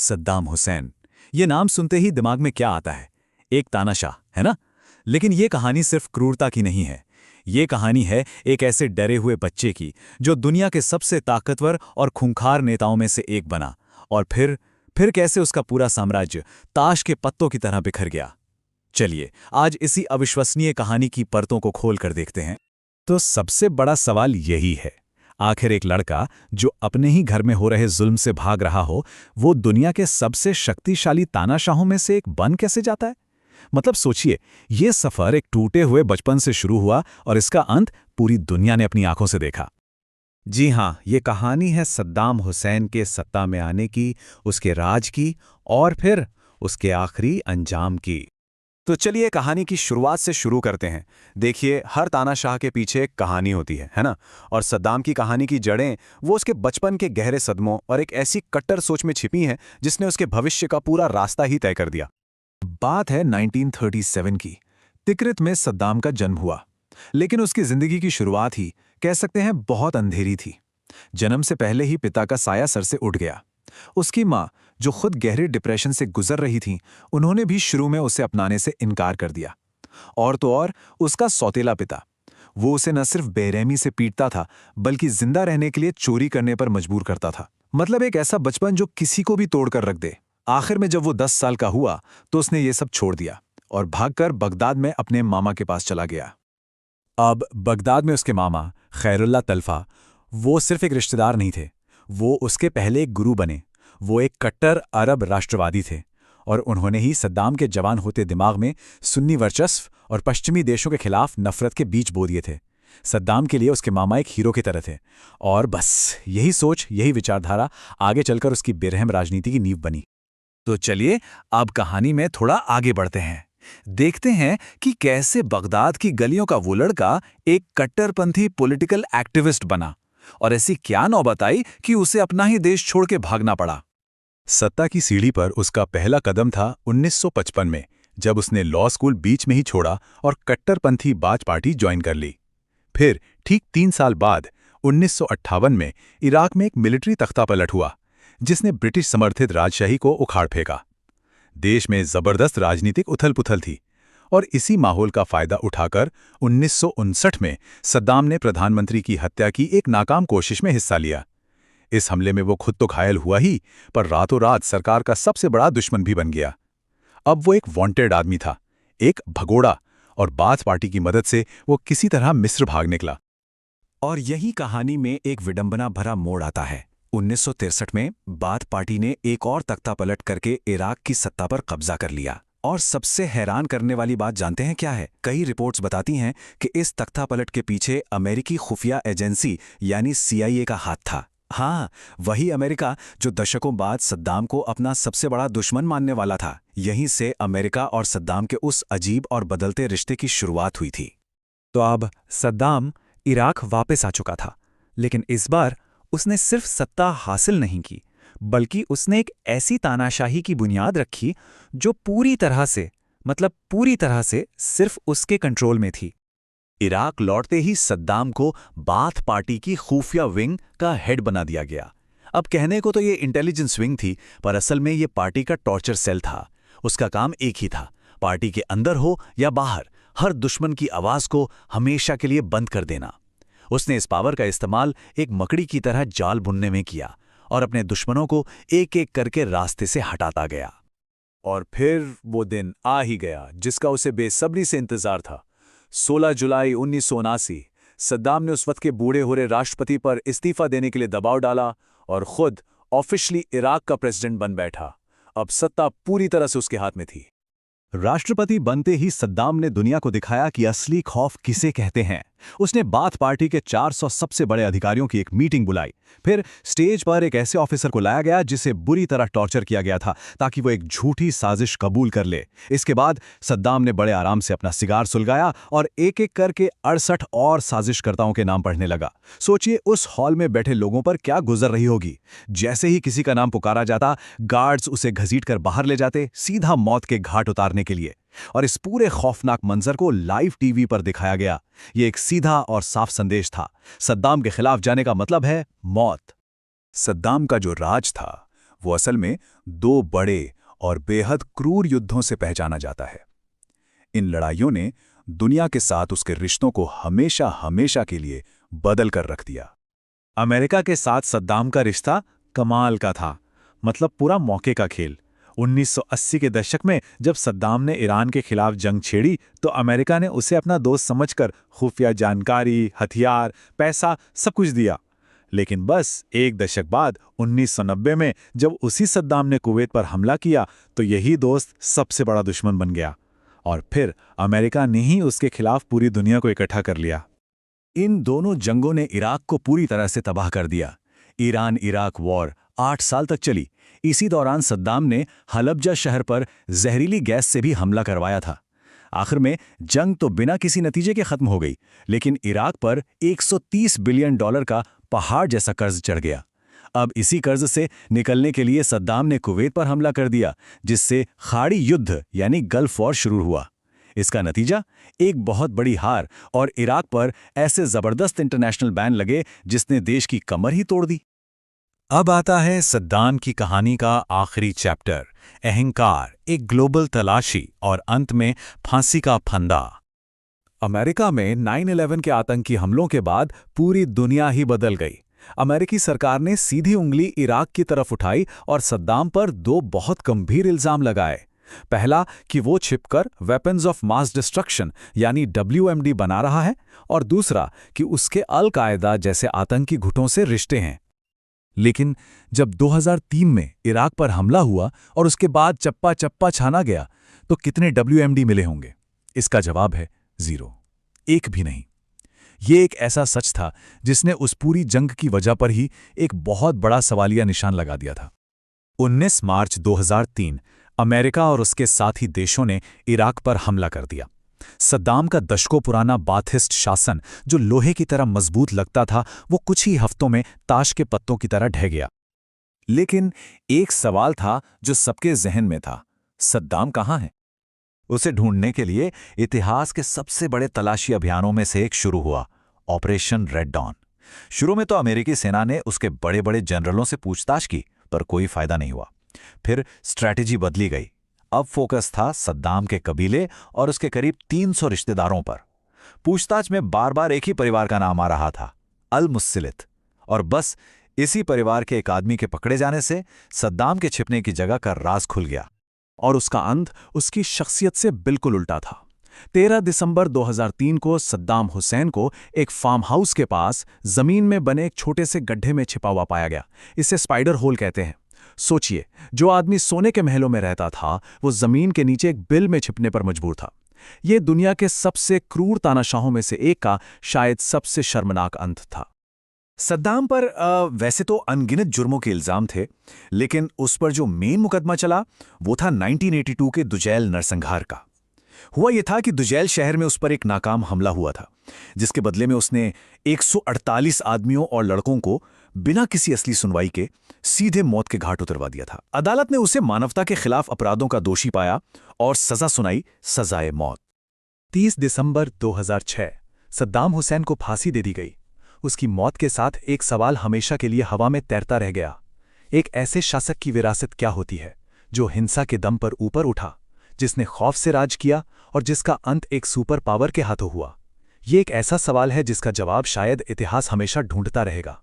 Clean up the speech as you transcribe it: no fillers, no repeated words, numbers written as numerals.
सद्दाम हुसैन। ये नाम सुनते ही दिमाग में क्या आता है? एक तानाशाह, है ना? लेकिन ये कहानी सिर्फ क्रूरता की नहीं है। ये कहानी है एक ऐसे डरे हुए बच्चे की जो दुनिया के सबसे ताकतवर और खूंखार नेताओं में से एक बना, और फिर कैसे उसका पूरा साम्राज्य ताश के पत्तों की तरह बिखर गया। चलिए आज इसी अविश्वसनीय कहानी की परतों को खोल कर देखते हैं। तो सबसे बड़ा सवाल यही है, आखिर एक लड़का जो अपने ही घर में हो रहे जुल्म से भाग रहा हो, वो दुनिया के सबसे शक्तिशाली तानाशाहों में से एक बन कैसे जाता है? मतलब सोचिए, ये सफर एक टूटे हुए बचपन से शुरू हुआ और इसका अंत पूरी दुनिया ने अपनी आंखों से देखा। जी हाँ, ये कहानी है सद्दाम हुसैन के सत्ता में आने की, उसके राज की और फिर उसके आखिरी अंजाम की। तो चलिए कहानी की शुरुआत से शुरू करते हैं। देखिए, हर तानाशाह के पीछे एक कहानी होती है ना? और सद्दाम की कहानी की जड़ें वो उसके बचपन के गहरे सदमों और एक ऐसी कट्टर सोच में छिपी हैं जिसने उसके भविष्य का पूरा रास्ता ही तय कर दिया। बात है 1937 की। तिक्रित में सद्दाम का जन्म हुआ, लेकिन उसकी जिंदगी की शुरुआत ही कह सकते हैं बहुत अंधेरी थी। जन्म से पहले ही पिता का साया सर से उठ गया। उसकी माँ, जो खुद गहरे डिप्रेशन से गुजर रही थी, उन्होंने भी शुरू में उसे अपनाने से इनकार कर दिया। और तो और उसका सौतेला पिता, वो उसे न सिर्फ बेरहमी से पीटता था, बल्कि जिंदा रहने के लिए चोरी करने पर मजबूर करता था। मतलब एक ऐसा बचपन जो किसी को भी तोड़ कर रख दे। आखिर में जब वो 10 साल का हुआ तो उसने ये सब छोड़ दिया और भागकर बगदाद में अपने मामा के पास चला गया। अब बगदाद में उसके मामा खैरुल्ला तलफा, वो सिर्फ एक रिश्तेदार नहीं थे, वो उसके पहले एक गुरु बने। वो एक कट्टर अरब राष्ट्रवादी थे और उन्होंने ही सद्दाम के जवान होते दिमाग में सुन्नी वर्चस्व और पश्चिमी देशों के खिलाफ नफरत के बीज बो दिए थे। सद्दाम के लिए उसके मामा एक हीरो की तरह थे, और बस यही सोच, यही विचारधारा आगे चलकर उसकी बेरहम राजनीति की नींव बनी। तो चलिए अब कहानी में थोड़ा आगे बढ़ते हैं। देखते हैं कि कैसे बगदाद की गलियों का वो लड़का एक कट्टरपंथी पॉलिटिकल एक्टिविस्ट बना, और ऐसी क्या नौबत आई कि उसे अपना ही देश छोड़ के भागना पड़ा। सत्ता की सीढ़ी पर उसका पहला कदम था 1955 में, जब उसने लॉ स्कूल बीच में ही छोड़ा और कट्टरपंथी बाज पार्टी ज्वाइन कर ली। फिर ठीक 3 साल बाद 1958 में इराक में एक मिलिट्री तख्तापलट हुआ, जिसने ब्रिटिश समर्थित राजशाही को उखाड़ फेंका। देश में जबरदस्त राजनीतिक उथल-पुथल थी, और इसी माहौल का फायदा उठाकर 1959 में सद्दाम ने प्रधानमंत्री की हत्या की एक नाकाम कोशिश में हिस्सा लिया। इस हमले में वो खुद तो घायल हुआ ही, पर रातों रात सरकार का सबसे बड़ा दुश्मन भी बन गया। अब वो एक वांटेड आदमी था, एक भगोड़ा, और बाथ पार्टी की मदद से वो किसी तरह मिस्र भाग निकला। और यही कहानी में एक विडंबना भरा मोड़ आता है। 1963 में बाथ पार्टी ने एक और तख्तापलट करके इराक की सत्ता पर कब्जा कर लिया। और सबसे हैरान करने वाली बात जानते हैं क्या है? कई रिपोर्ट्स बताती हैं कि इस तख्तापलट के पीछे अमेरिकी खुफिया एजेंसी यानी CIA का हाथ था। हाँ, वही अमेरिका जो दशकों बाद सद्दाम को अपना सबसे बड़ा दुश्मन मानने वाला था। यहीं से अमेरिका और सद्दाम के उस अजीब और बदलते रिश्ते की शुरुआत हुई थी। तो अब सद्दाम इराक वापस आ चुका था, लेकिन इस बार उसने सिर्फ सत्ता हासिल नहीं की, बल्कि उसने एक ऐसी तानाशाही की बुनियाद रखी जो पूरी तरह से सिर्फ उसके कंट्रोल में थी। इराक लौटते ही सद्दाम को बाथ पार्टी की खुफिया विंग का हेड बना दिया गया। अब कहने को तो ये इंटेलिजेंस विंग थी, पर असल में ये पार्टी का टॉर्चर सेल था। उसका काम एक ही था, पार्टी के अंदर हो या बाहर, हर दुश्मन की आवाज को हमेशा के लिए बंद कर देना। उसने इस पावर का इस्तेमाल एक मकड़ी की तरह जाल बुनने में किया और अपने दुश्मनों को एक एक करके रास्ते से हटाता गया। और फिर वो दिन आ ही गया जिसका उसे बेसब्री से इंतजार था। 16 जुलाई 1979 सद्दाम ने उस वक्त के बूढ़े हो रहे राष्ट्रपति पर इस्तीफा देने के लिए दबाव डाला और खुद ऑफिशियली इराक का प्रेसिडेंट बन बैठा। अब सत्ता पूरी तरह से उसके हाथ में थी। राष्ट्रपति बनते ही सद्दाम ने दुनिया को दिखाया कि असली खौफ किसे कहते हैं। उसने बाथ पार्टी के 400 सबसे बड़े अधिकारियों की एक मीटिंग बुलाई। फिर स्टेज पर एक ऐसे ऑफिसर को लाया गया जिसे बुरी तरह टॉर्चर किया गया था ताकि वो एक झूठी साजिश कबूल कर ले। इसके बाद सद्दाम ने बड़े आराम से अपना सिगार सुलगाया और एक एक करके 68 और साजिशकर्ताओं के नाम पढ़ने लगा। सोचिए उस हॉल में बैठे लोगों पर क्या गुजर रही होगी। जैसे ही किसी का नाम पुकारा जाता, गार्ड्स उसे घसीटकर बाहर ले जाते, सीधा मौत के घाट उतारने के लिए। और इस पूरे खौफनाक मंजर को लाइव टीवी पर दिखाया गया। ये एक सीधा और साफ संदेश था, सद्दाम के खिलाफ जाने का मतलब है मौत। सद्दाम का जो राज था वो असल में दो बड़े और बेहद क्रूर युद्धों से पहचाना जाता है। इन लड़ाइयों ने दुनिया के साथ उसके रिश्तों को हमेशा हमेशा के लिए बदल कर रख दिया। अमेरिका के साथ सद्दाम का रिश्ता कमाल का था, मतलब पूरा मौके का खेल। 1980 के दशक में जब सद्दाम ने ईरान के खिलाफ जंग छेड़ी तो अमेरिका ने उसे अपना दोस्त समझकर खुफिया जानकारी, हथियार, पैसा सब कुछ दिया। लेकिन बस एक दशक बाद 1990 में जब उसी सद्दाम ने कुवैत पर हमला किया तो यही दोस्त सबसे बड़ा दुश्मन बन गया और फिर अमेरिका ने ही उसके खिलाफ पूरी दुनिया को इकट्ठा कर लिया। इन दोनों जंगों ने इराक को पूरी तरह से तबाह कर दिया। ईरान इराक वॉर 8 साल तक चली। इसी दौरान सद्दाम ने हलब्जा शहर पर जहरीली गैस से भी हमला करवाया था। आखिर में जंग तो बिना किसी नतीजे के खत्म हो गई, लेकिन इराक पर $130 बिलियन का पहाड़ जैसा कर्ज चढ़ गया। अब इसी कर्ज से निकलने के लिए सद्दाम ने कुवैत पर हमला कर दिया, जिससे खाड़ी युद्ध यानी गल्फ वॉर शुरू हुआ। इसका नतीजा एक बहुत बड़ी हार और इराक पर ऐसे जबरदस्त इंटरनेशनल बैन लगे जिसने देश की कमर ही तोड़ दी। अब आता है सद्दाम की कहानी का आखिरी चैप्टर, अहंकार, एक ग्लोबल तलाशी और अंत में फांसी का फंदा। अमेरिका में 9/11 के आतंकी हमलों के बाद पूरी दुनिया ही बदल गई। अमेरिकी सरकार ने सीधी उंगली इराक की तरफ उठाई और सद्दाम पर दो बहुत गंभीर इल्जाम लगाए। पहला कि वो छिपकर वेपन्स ऑफ मास डिस्ट्रक्शन यानी WMD बना रहा है, और दूसरा कि उसके अल कायदा जैसे आतंकी गुटों से रिश्ते हैं। लेकिन जब 2003 में इराक पर हमला हुआ और उसके बाद चप्पा चप्पा छाना गया तो कितने WMD मिले होंगे? इसका जवाब है 0, एक भी नहीं। ये एक ऐसा सच था जिसने उस पूरी जंग की वजह पर ही एक बहुत बड़ा सवालिया निशान लगा दिया था। 19 मार्च 2003 अमेरिका और उसके साथी देशों ने इराक पर हमला कर दिया। सद्दाम का दशकों पुराना बाथिस्ट शासन जो लोहे की तरह मजबूत लगता था, वो कुछ ही हफ्तों में ताश के पत्तों की तरह ढह गया। लेकिन एक सवाल था जो सबके जहन में था, सद्दाम कहाँ है? उसे ढूंढने के लिए इतिहास के सबसे बड़े तलाशी अभियानों में से एक शुरू हुआ, ऑपरेशन रेड डॉन। शुरू में तो अमेरिकी सेना ने उसके बड़े बड़े जनरलों से पूछताछ की, पर कोई फायदा नहीं हुआ। फिर स्ट्रैटेजी बदली गई। अब फोकस था सद्दाम के कबीले और उसके करीब 300 रिश्तेदारों पर। पूछताछ में बार बार एक ही परिवार का नाम आ रहा था, अल मुस्लित। और बस इसी परिवार के एक आदमी के पकड़े जाने से सद्दाम के छिपने की जगह का राज खुल गया। और उसका अंत उसकी शख्सियत से बिल्कुल उल्टा था। 13 दिसंबर 2003 को सद्दाम हुसैन को एक फार्म हाउस के पास जमीन में बने एक छोटे से गड्ढे में छिपा हुआ पाया गया। इसे स्पाइडर होल कहते हैं। सोचिए, जो आदमी सोने के महलों में रहता था वो जमीन के नीचे एक बिल में छिपने पर मजबूर था। ये दुनिया के सबसे क्रूर तानाशाहों में से एक का शायद सबसे शर्मनाक अंत था। सद्दाम पर वैसे तो अनगिनत जुर्मों के इल्जाम थे, लेकिन उस पर जो मेन मुकदमा चला वो था 1982 के दुजैल नरसंहार का। हुआ यह था कि दुजैल शहर में उस पर एक नाकाम हमला हुआ था, जिसके बदले में उसने 148 आदमियों और लड़कों को बिना किसी असली सुनवाई के सीधे मौत के घाट उतरवा दिया था। अदालत ने उसे मानवता के खिलाफ अपराधों का दोषी पाया और सजा सुनाई, सजाए मौत। 30 दिसंबर 2006 सद्दाम हुसैन को फांसी दे दी गई। उसकी मौत के साथ एक सवाल हमेशा के लिए हवा में तैरता रह गया। एक ऐसे शासक की विरासत क्या होती है जो हिंसा के दम पर ऊपर उठा, जिसने खौफ से राज किया और जिसका अंत एक सुपर पावर के हाथों हुआ? ये एक ऐसा सवाल है जिसका जवाब शायद इतिहास हमेशा ढूंढता रहेगा।